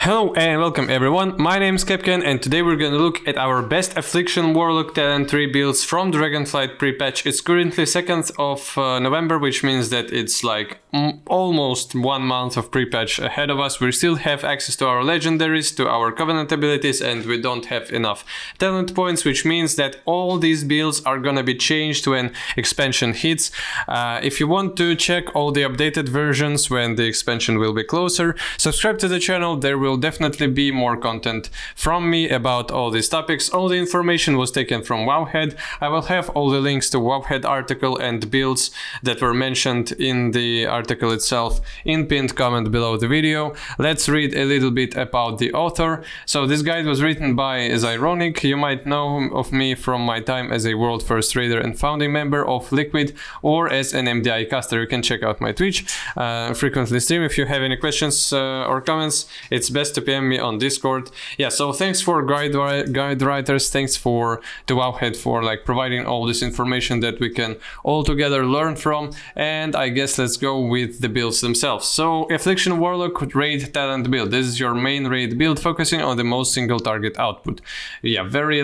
Hello and welcome everyone, my name is Capcan and today we're gonna look at our best Affliction Warlock Talent 3 builds from Dragonflight pre-patch. It's currently 2nd of November, which means that it's like almost 1 month of pre-patch ahead of us. We still have access to our legendaries, to our Covenant abilities, and we don't have enough talent points, which means that all these builds are gonna be changed when expansion hits. If you want to check all the updated versions when the expansion will be closer, subscribe to the channel. There will definitely be more content from me about all these topics. All the information was taken from Wowhead. I will have all the links to Wowhead article and builds that were mentioned in the article itself in pinned comment below the video. Let's read a little bit about the author. So this guide was written by Zyronic. You might know of me from my time as a world first raider and founding member of Liquid, or as an MDI caster. You can check out my Twitch, frequently stream. If you have any questions or comments, it's best to PM me on Discord. Yeah, so thanks for guide writers, thanks to Wowhead for like providing all this information that we can all together learn from. And I guess let's go with the builds themselves. So Affliction Warlock raid talent build. This is your main raid build, focusing on the most single target output. Yeah, very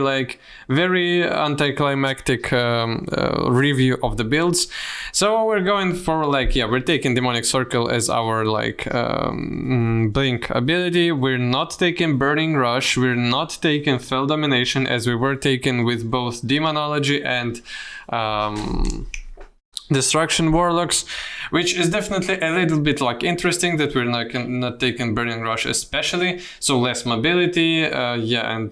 anticlimactic review of the builds. So we're going for we're taking Demonic Circle as our blink ability. We're not taking Burning Rush, we're not taking Fell Domination, as we were taken with both Demonology and Destruction Warlocks, which is definitely a little bit interesting that we're not taking Burning Rush especially, so less mobility, Demon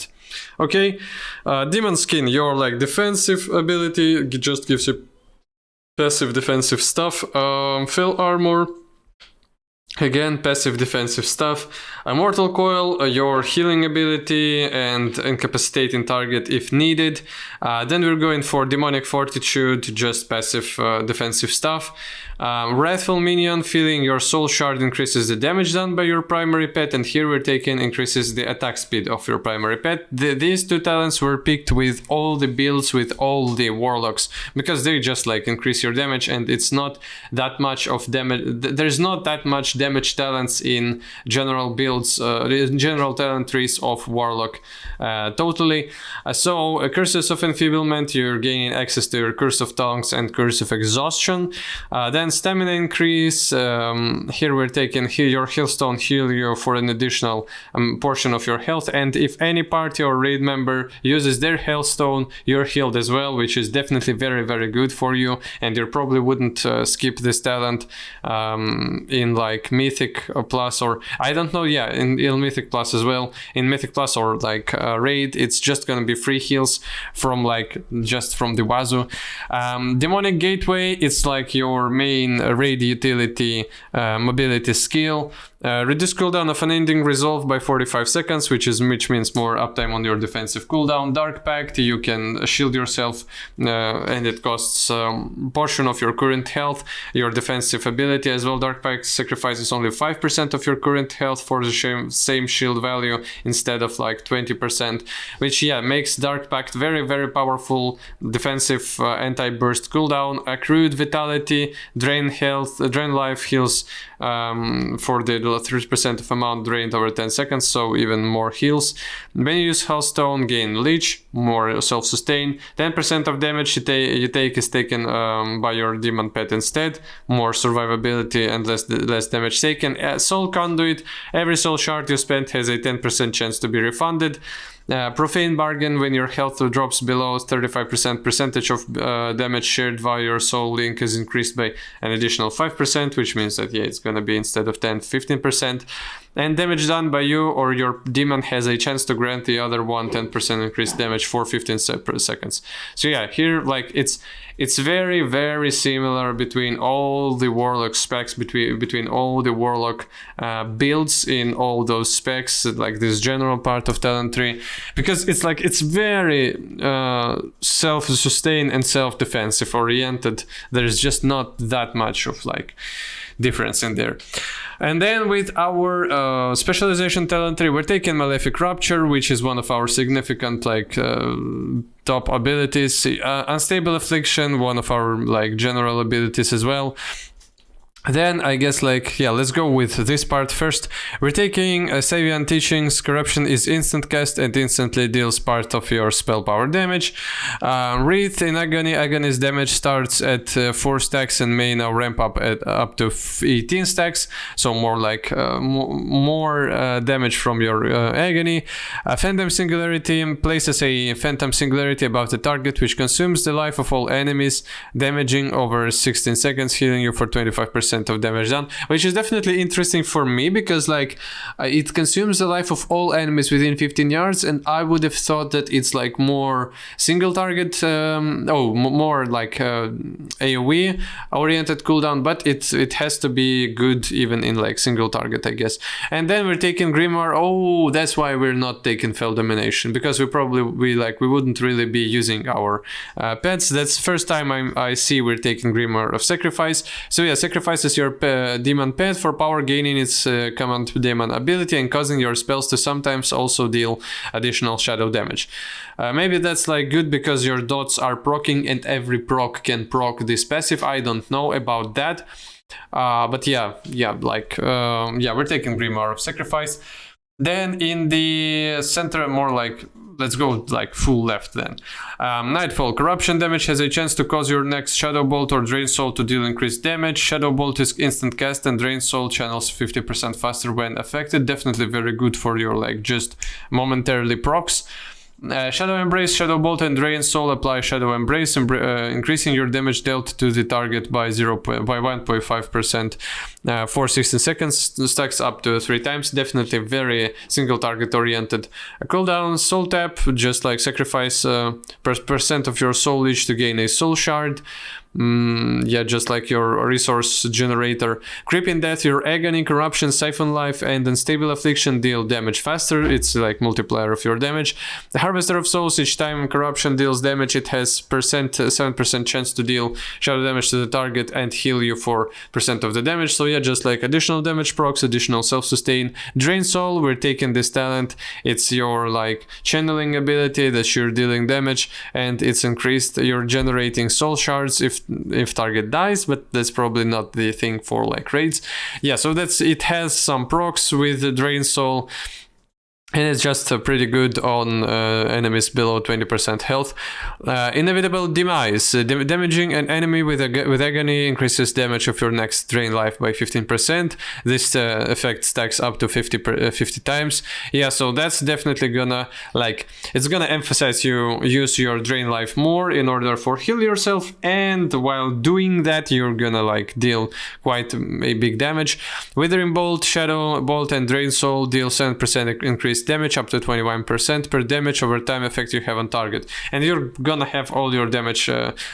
Skin, your defensive ability, just gives you passive defensive stuff. Fell Armor, again, passive defensive stuff. Immortal Coil, your healing ability and incapacitating target if needed. Then we're going for Demonic Fortitude, just passive defensive stuff. Wrathful Minion, filling your soul shard increases the damage done by your primary pet, and here we're taking increases the attack speed of your primary pet. These two talents were picked with all the builds, with all the warlocks, because they just increase your damage, and it's not that much of damage. There's not that much damage talents in general builds, general talent trees of warlock totally. So Curses of Enfeeblement, you're gaining access to your Curse of Tongues and Curse of Exhaustion. Then stamina increase, here we're taking your Healstone, heal you for an additional portion of your health, and if any party or raid member uses their Healstone, you're healed as well, which is definitely very good for you, and you probably wouldn't skip this talent in Mythic Plus, or I don't know, yeah, in Mythic Plus as well. In Mythic Plus or raid, it's just gonna be free heals from just from the wazoo. Demonic Gateway, it's your main raid utility mobility skill. Reduce cooldown of unending resolve by 45 seconds, which means more uptime on your defensive cooldown. Dark Pact, you can shield yourself, and it costs portion of your current health. Your defensive ability as well. Dark Pact sacrifices only 5% of your current health for the same shield value instead of 20%, which makes Dark Pact very powerful defensive anti-burst cooldown. Accrued vitality, drain health, drain life heals for the 30% of amount drained over 10 seconds, so even more heals. When you use Healthstone, gain Leech, more self-sustain. 10% of damage you take is taken by your demon pet instead, more survivability and less damage taken. Soul Conduit, every soul shard you spend has a 10% chance to be refunded. Profane Bargain, when your health drops below 35%, percentage of damage shared via your soul link is increased by an additional 5%, which means that it's gonna be instead of 10, 15%. And damage done by you or your demon has a chance to grant the other one 10% increased damage for 15 seconds. So yeah, here it's very similar between all the warlock specs, between all the warlock builds in all those specs, this general part of talent tree, because it's very self-sustain and self-defensive oriented. There's just not that much of difference in there. And then with our specialization talent tree, we're taking Malefic Rupture, which is one of our significant top abilities. Unstable Affliction, one of our general abilities as well. Then I guess like, yeah, let's go with this part first. We're taking Savian Teachings. Corruption is instant cast and instantly deals part of your spell power damage. Wreath in Agony. Agony's damage starts at 4 stacks and may now ramp up at up to 18 stacks. So more like more damage from your Agony. Phantom Singularity places a Phantom Singularity above the target, which consumes the life of all enemies, damaging over 16 seconds, healing you for 25% of damage done, which is definitely interesting for me because like it consumes the life of all enemies within 15 yards, and I would have thought that it's like more single target, more like AoE oriented cooldown, but it has to be good even in like single target, I guess. And then we're taking Grimoire. Oh, that's why we're not taking Fell Domination, because we wouldn't really be using our pets. That's first time I see we're taking Grimoire of Sacrifice. So yeah, Sacrifice is your demon pet for power, gaining its command demon ability and causing your spells to sometimes also deal additional shadow damage. Maybe that's like good because your dots are proccing and every proc can proc this passive. I don't know about that. But yeah, we're taking Grimoire of Sacrifice. Then in the center, more like, let's go like full left then. Nightfall. Corruption damage has a chance to cause your next Shadow Bolt or Drain Soul to deal increased damage. Shadow Bolt is instant cast and Drain Soul channels 50% faster when affected. Definitely very good for your like just momentarily procs. Shadow Embrace, Shadow Bolt and Drain Soul apply Shadow Embrace, increasing your damage dealt to the target by 1.5% for 16 seconds, stacks up to 3 times. Definitely very single target oriented. Cooldown, Soul Tap, just like Sacrifice percent of your soul each to gain a Soul Shard. Just like your resource generator. Creeping Death, your Agony, Corruption, Siphon Life, and Unstable Affliction deal damage faster. It's like multiplier of your damage. The Harvester of Souls, each time Corruption deals damage, it has 7% chance to deal shadow damage to the target and heal you for % of the damage. So yeah, just like additional damage procs, additional self-sustain. Drain Soul, we're taking this talent. It's your like channeling ability that you're dealing damage, and it's increased. You're generating soul shards if target dies, but that's probably not the thing for like raids. Yeah, so it has some procs with the Drain Soul, and it's just pretty good on enemies below 20% health. Inevitable Demise. Damaging an enemy with Agony increases damage of your next drain life by 15%. This effect stacks up to 50 times. Yeah, so that's definitely gonna, like, it's gonna emphasize you use your drain life more in order for heal yourself, and while doing that, you're gonna, like, deal quite a big damage. Withering Bolt, Shadow Bolt, and Drain Soul deal 7% increase damage up to 21% per damage over time effect you have on target, and you're gonna have all your damage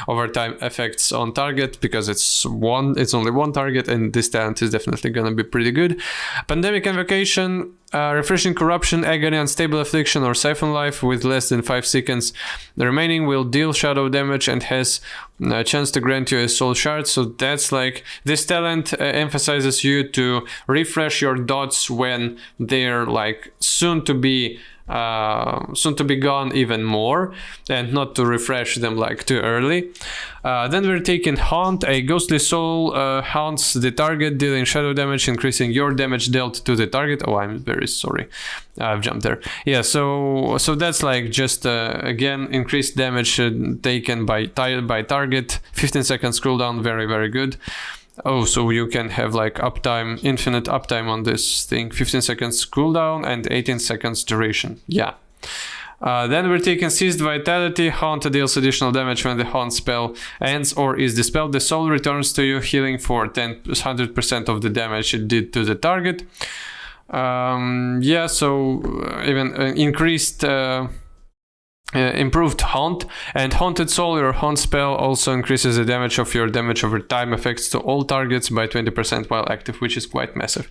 over time effects on target because it's only one target, and this talent is definitely gonna be pretty good. Pandemic Invocation, Refreshing Corruption, Agony, Unstable Affliction, or Siphon Life with less than 5 seconds. The remaining will deal shadow damage and has a chance to grant you a soul shard. So that's like, this talent emphasizes you to refresh your dots when they're like soon to be gone even more, and not to refresh them like too early. Then we're taking Haunt. A ghostly soul haunts the target, dealing shadow damage, increasing your damage dealt to the target. Oh, I'm very sorry, I've jumped there. Yeah, so that's like just again increased damage taken by target. 15 seconds cooldown, very very good. Oh, so you can have like uptime, infinite uptime on this thing. 15 seconds cooldown and 18 seconds duration. Yeah. Then we're taking Seized Vitality. Haunt deals additional damage when the Haunt spell ends or is dispelled. The soul returns to you, healing for 100% of the damage it did to the target. So even increased... improved Haunt, and Haunted Soul, your Haunt spell, also increases the damage of your damage over time effects to all targets by 20% while active, which is quite massive.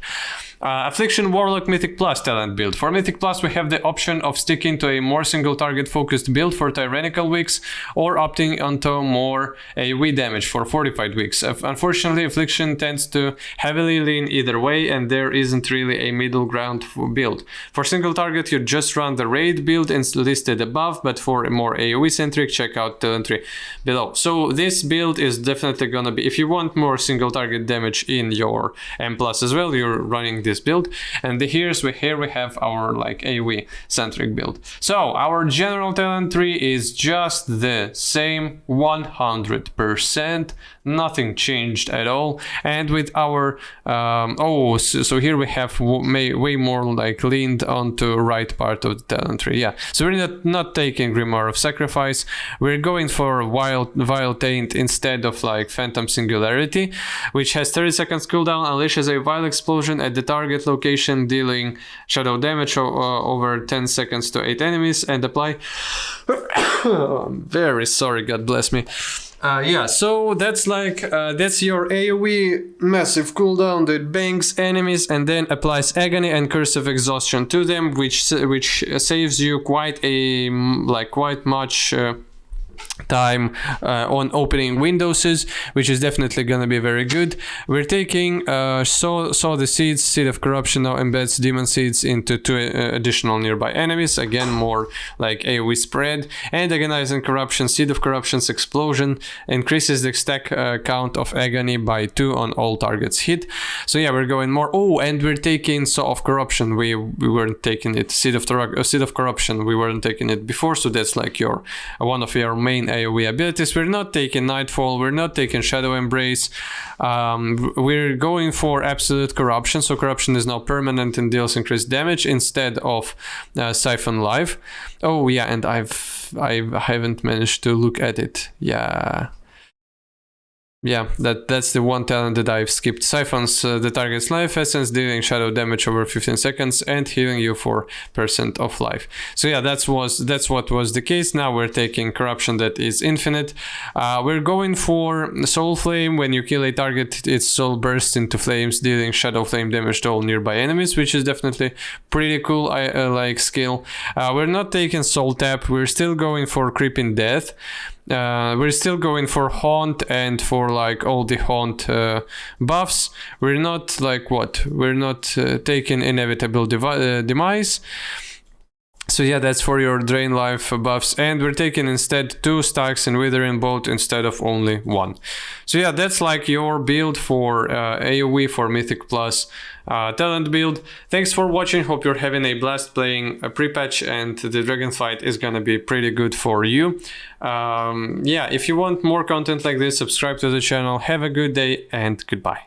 Affliction Warlock Mythic Plus talent build. For Mythic Plus, we have the option of sticking to a more single target focused build for tyrannical weeks, or opting onto more AoE damage for fortified weeks. Unfortunately, Affliction tends to heavily lean either way, and there isn't really a middle ground build. For single target, you just run the raid build listed above, but for a more AoE centric, check out talent tree below. So this build is definitely gonna be, if you want more single target damage in your M+ as well, you're running this build. And here we have our like AoE centric build. So our general talent tree is just the same 100%, nothing changed at all. And with our so here we have way more like leaned onto right part of the talent tree. Yeah, so we're not taking Grimoire of Sacrifice, we're going for Vile Taint instead of like Phantom Singularity, which has 30 seconds cooldown, unleashes a Vile Explosion at the target location, dealing shadow damage over 10 seconds to 8 enemies, and apply I'm very sorry, God bless me. Yeah, so that's like that's your AoE massive cooldown that bangs enemies and then applies Agony and Curse of Exhaustion to them, which saves you quite much time on opening windowses, which is definitely gonna be very good. We're taking Sow the Seeds, Seed of Corruption now embeds Demon Seeds into 2 additional nearby enemies, again more like AoE spread, and Agonizing Corruption, Seed of Corruption's Explosion increases the stack count of Agony by 2 on all targets hit. So yeah, we're going more. Oh, and we're taking Sow of Corruption, we weren't taking it. Seed of Corruption, we weren't taking it before, so that's like your one of your main AoE abilities. We're not taking Nightfall, we're not taking Shadow Embrace, we're going for Absolute Corruption, so Corruption is now permanent and deals increased damage instead of Siphon Life. Oh yeah, and I haven't managed to look at it. Yeah, that's the one talent that I've skipped. Siphons the target's life essence, dealing shadow damage over 15 seconds and healing you 4% of life. So yeah, that's what was the case. Now we're taking Corruption that is infinite. We're going for Soul Flame. When you kill a target, its soul bursts into flames, dealing shadow flame damage to all nearby enemies, which is definitely pretty cool like skill. We're not taking Soul Tap. We're still going for Creeping Death. We're still going for Haunt and for like all the Haunt buffs. We're not like we're not taking Inevitable Demise. So yeah, that's for your drain life buffs, and we're taking instead 2 stacks in Withering Bolt instead of only 1. So yeah, that's like your build for AoE for Mythic Plus talent build. Thanks for watching, hope you're having a blast playing a pre-patch, and the Dragonflight is gonna be pretty good for you. Yeah, if you want more content like this, subscribe to the channel. Have a good day and goodbye.